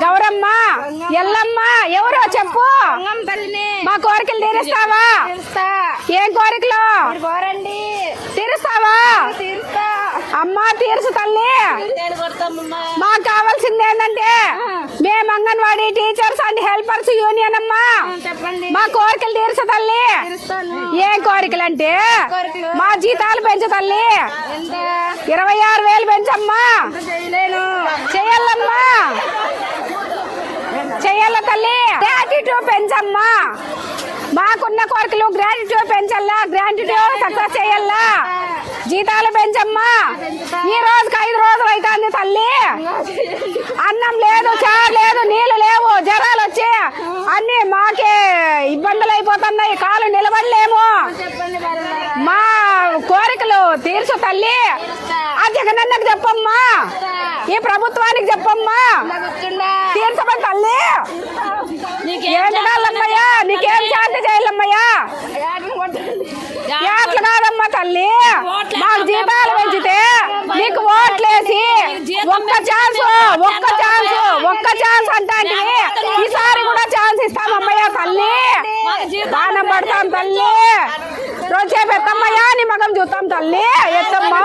గౌరమ్మ ఎల్లమ్మ ఎవరో చెప్పు, మా కోరికలు తీరుస్తావా? ఏం కోరికలు తీరుస్తావా? అమ్మా తీర్చు తల్లి. మాకు కావాల్సింది ఏంటంటే మేము anganwadi teachers and helpers union అమ్మా, మా కోరికలు తీర్చు తల్లి. ఏం కోరికలు అంటే మా జీతాలు పెంచు తల్లి, 26,000 పెంచమ్మా. చెయ్యాలమ్మా, చెయ్యాల తల్లి. గ్రాట్యుటీ పెంచమ్మా, మాకున్న కోరికలు గ్రాట్యుటీ పెంచల్లా, గ్రాట్యుటీ సక్సెస్ చేయాలా. జీతాలు పెంచమ్మా. ఈ రోజుకి 5 రోజులు అవుతుంది తల్లి, అన్నం లేదు, చారు లేదు, నీళ్లు లేవు, జ్వరాలు వచ్చి అన్ని మాకే ఇబ్బందులు అయిపోతున్నాయి, కాలు నిలబడలేము. మా కోరికలు తీర్చు తల్లి. ఆ జగనన్నకు చెప్పమ్మా, ఈ ప్రభుత్వానికి చెప్పమ్మా, తీర్చమని తల్లి. ఏంటమ్మయ్యా, నీకేం శాంతి చేయాలమ్మయ్యా? ఏట్లు కాదమ్మా తల్లి, మాకు జీతాలు పెంచితే నీకు ఓట్లేసి ఒక్క ఛాన్స్ అంటే ఈసారి కూడా ఛాన్స్ ఇస్తామమ్మయ్యా తల్లి. దానం పడతాం తల్లి, రోజు చేపెత్తమ్మయ్యా, నీ మగం చూస్తాం తల్లి. ఎత్తమ్మా.